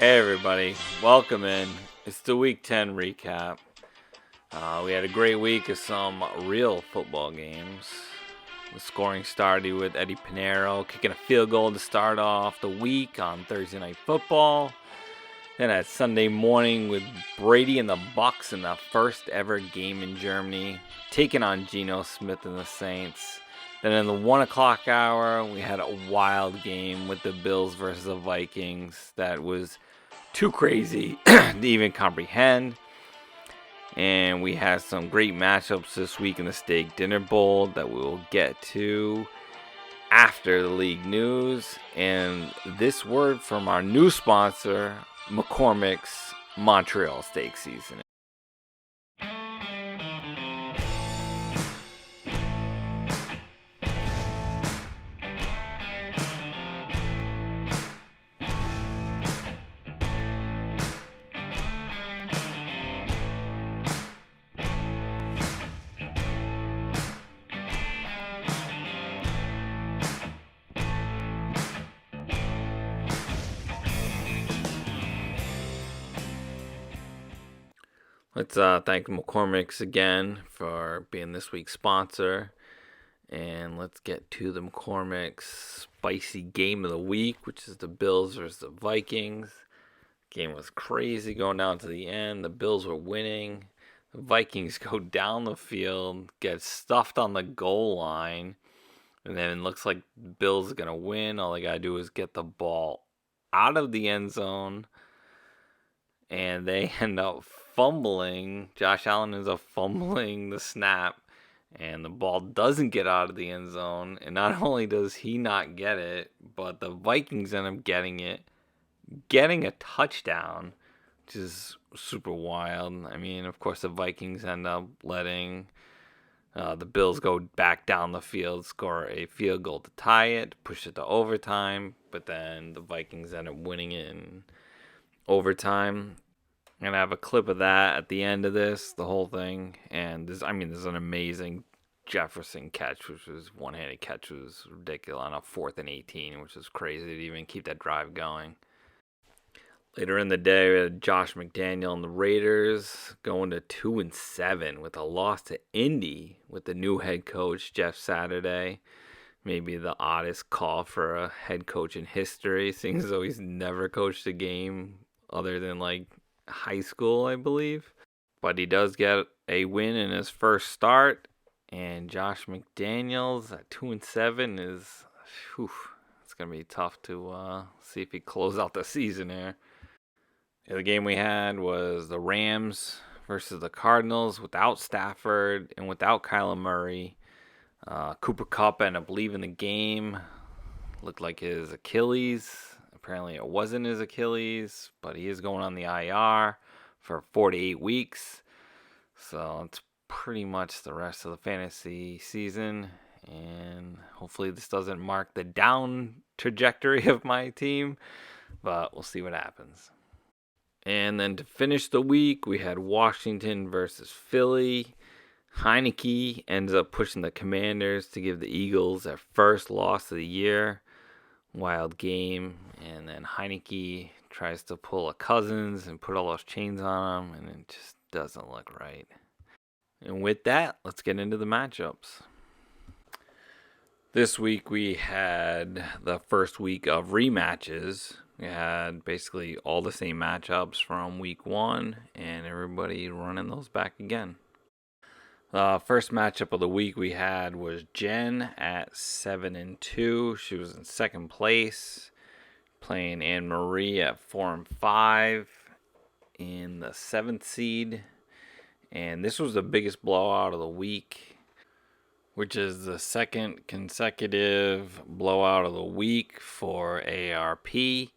Hey everybody, welcome in. It's the Week 10 recap. We had a great week of some real football games. The scoring started with Eddie Pinheiro kicking a field goal to start off the week on Thursday Night Football. Then at Sunday morning with Brady and the Bucks in the first ever game in Germany, taking on Geno Smith and the Saints. Then in the 1 o'clock hour, we had a wild game with the Bills versus the Vikings that was too crazy to even comprehend. And we had some great matchups this week in the Steak Dinner Bowl that we will get to after the league news. And this word from our new sponsor, McCormick's Montreal Steak Seasoning. Let's thank McCormick's again for being this week's sponsor. And let's get to the McCormick's spicy game of the week, which is the Bills versus the Vikings. Game was crazy going down to the end. The Bills were winning. The Vikings go down the field, get stuffed on the goal line, and then it looks like the Bills are going to win. All they got to do is get the ball out of the end zone, and they end up fumbling. Josh Allen ends up fumbling the snap, and the ball doesn't get out of the end zone. And not only does he not get it, but the Vikings end up getting a touchdown, which is super wild. I mean, of course, the Vikings end up letting the Bills go back down the field, score a field goal to tie it, push it to overtime, but then the Vikings end up winning it in overtime. I'm going to have a clip of that at the end of this, the whole thing. And there's an amazing Jefferson catch, which was one-handed catch, was ridiculous on a 4th and 18, which was crazy to even keep that drive going. Later in the day, we had Josh McDaniel and the Raiders going to 2-7 with a loss to Indy with the new head coach, Jeff Saturday. Maybe the oddest call for a head coach in history, seeing as though he's never coached a game other than like high school, I believe. But he does get a win in his first start. And Josh McDaniels at 2-7 is, it's going to be tough to see if he closes out the season here. The other game we had was the Rams versus the Cardinals without Stafford and without Kyler Murray. Cooper Kupp ended up leaving the game. Looked like his Achilles. Apparently it wasn't his Achilles, but he is going on the IR for 4 to 8 weeks. So it's pretty much the rest of the fantasy season. And hopefully this doesn't mark the down trajectory of my team, but we'll see what happens. And then to finish the week, we had Washington versus Philly. Heineke ends up pushing the Commanders to give the Eagles their first loss of the year. Wild game. And then Heineke tries to pull a Cousins and put all those chains on him, and it just doesn't look right. And with that, let's get into the matchups. This week we had the first week of rematches. We had basically all the same matchups from week 1, and everybody running those back again. The first matchup of the week we had was Jen at 7-2. She was in second place, playing Anne Marie at 4-5 in the 7th seed. And this was the biggest blowout of the week, which is the second consecutive blowout of the week for AARP.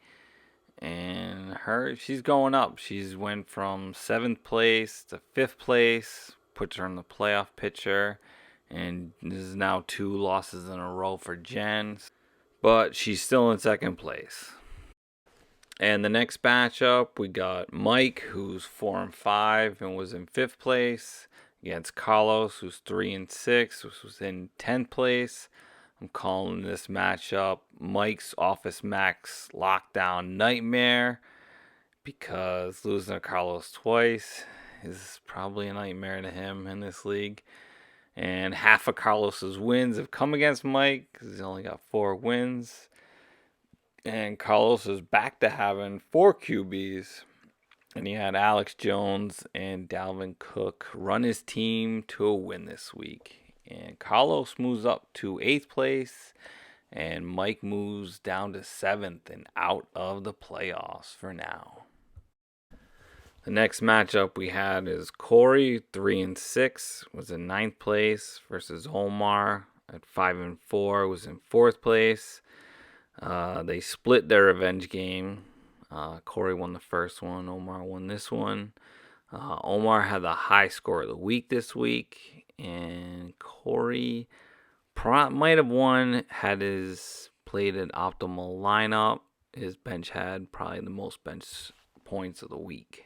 And she's going up. She's went from 7th place to 5th place, puts her in the playoff picture, and this is now 2 losses in a row for Jen, but she's still in second place. And the next matchup, we got Mike, who's 4-5 and was in 5th place, against Carlos, who's 3-6, which was in 10th place. I'm calling this matchup Mike's Office Max Lockdown Nightmare. because losing to Carlos twice is probably a nightmare to him in this league. And half of Carlos's wins have come against Mike because he's only got 4 wins. And Carlos is back to having 4 QBs. And he had Alex Jones and Dalvin Cook run his team to a win this week. And Carlos moves up to 8th place. And Mike moves down to 7th and out of the playoffs for now. The next matchup we had is Corey, 3-6, was in 9th place, versus Omar at 5-4, was in 4th place. They split their revenge game. Corey won the first one. Omar won this one. Omar had the high score of the week this week, and Corey might have won had his played an optimal lineup. His bench had probably the most bench points of the week.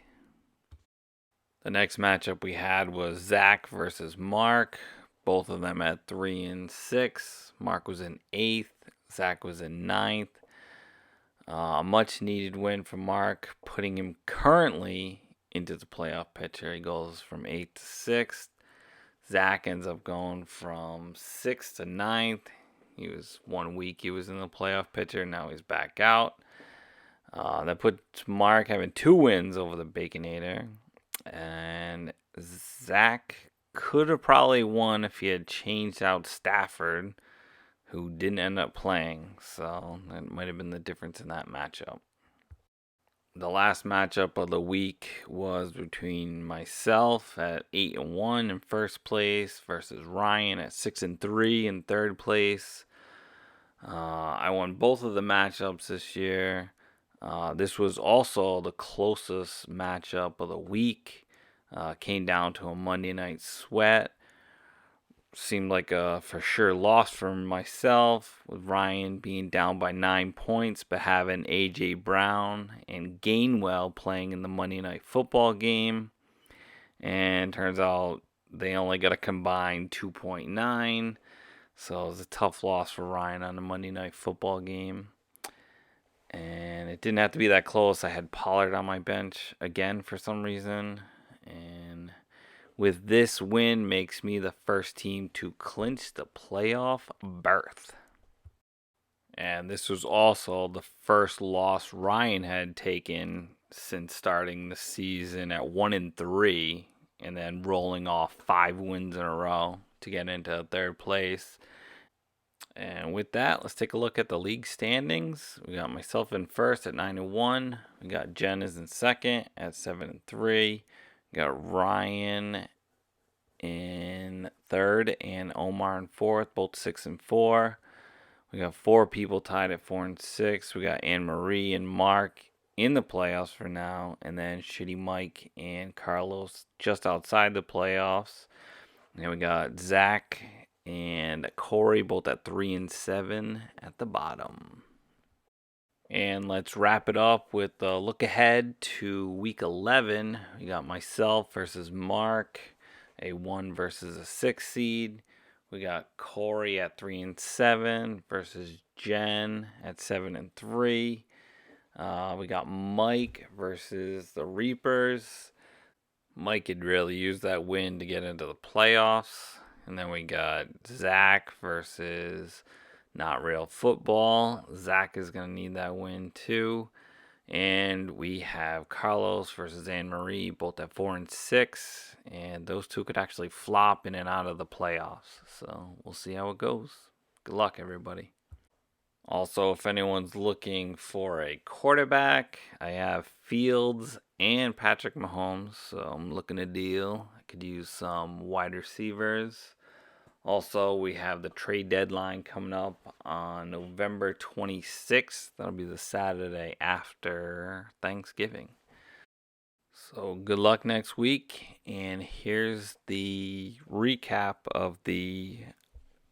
The next matchup we had was Zach versus Mark. Both of them at 3-6. Mark was in 8th. Zach was in 9th. A much needed win for Mark, putting him currently into the playoff picture. He goes from 8th to 6th. Zach ends up going from 6th to 9th. He was 1 week he was in the playoff picture. Now he's back out. That puts Mark having 2 wins over the Baconator. And Zach could have probably won if he had changed out Stafford, who didn't end up playing. So that might have been the difference in that matchup. The last matchup of the week was between myself at 8-1 in first place versus Ryan at 6-3 in third place. I won both of the matchups this year. This was also the closest matchup of the week. Came down to a Monday night sweat. Seemed like a for sure loss for myself, with Ryan being down by 9 points, but having A.J. Brown and Gainwell playing in the Monday night football game. And turns out they only got a combined 2.9. So it was a tough loss for Ryan on the Monday night football game. And it didn't have to be that close. I had Pollard on my bench again for some reason. And with this win, makes me the first team to clinch the playoff berth. And this was also the first loss Ryan had taken since starting the season at 1-3 and then rolling off 5 wins in a row to get into third place. And with that, let's take a look at the league standings. We got myself in first at 9-1. We got Jen is in second at 7-3. We got Ryan in third and Omar in fourth, both 6-4. We got 4 people tied at 4-6. We got Anne Marie and Mark in the playoffs for now, and then Shitty Mike and Carlos just outside the playoffs. And we got Zach and Corey both at 3-7 at the bottom. And let's wrap it up with a look ahead to week 11. We got myself versus Mark, a 1 versus a 6 seed. We got Corey at 3-7 versus Jen at 7-3. We got Mike versus the Reapers. Mike could really use that win to get into the playoffs. And then we got Zach versus Not Real Football. Zach is going to need that win too. And we have Carlos versus Anne Marie, both at 4-6. And those two could actually flop in and out of the playoffs. So we'll see how it goes. Good luck, everybody. Also, if anyone's looking for a quarterback, I have Fields and Patrick Mahomes. So I'm looking a deal. I could use some wide receivers. Also, we have the trade deadline coming up on November 26th. That'll be the Saturday after Thanksgiving. So good luck next week. And here's the recap of the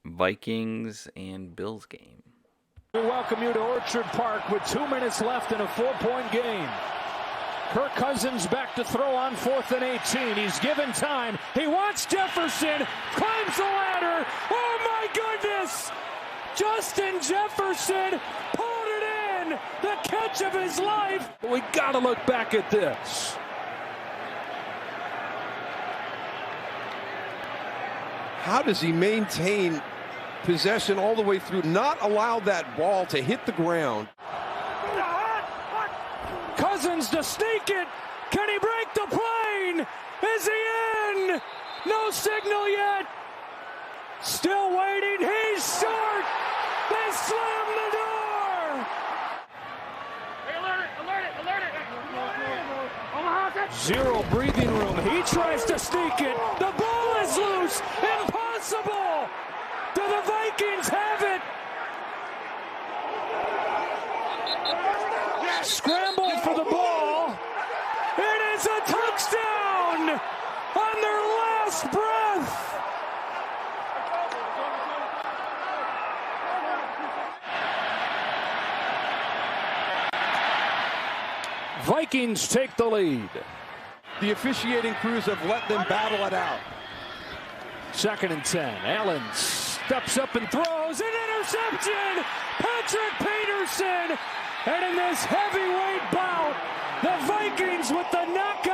Vikings and Bills game. We welcome you to Orchard Park with 2 minutes left in a 4-point game. Kirk Cousins back to throw on 4th and 18. He's given time. He wants Jefferson. Climbs the ladder. Oh, my goodness. Justin Jefferson pulled it run, the catch of his life. We got to look back at this. How does he maintain possession all the way through, not allow that ball to hit the ground? Cousins to sneak it. Can he break the plane? Is he in? No signal yet. Still waiting. He's short. They slam the door. Zero breathing room. He tries to sneak it. The ball is loose. Impossible. Do the Vikings have it? Scramble for the ball. It is a touchdown on their last breath. Vikings take the lead. The officiating crews have let them battle it out. 2nd and 10. Allen steps up and throws. An interception. Patrick Peterson. And in this heavyweight bout, the Vikings with the knockout.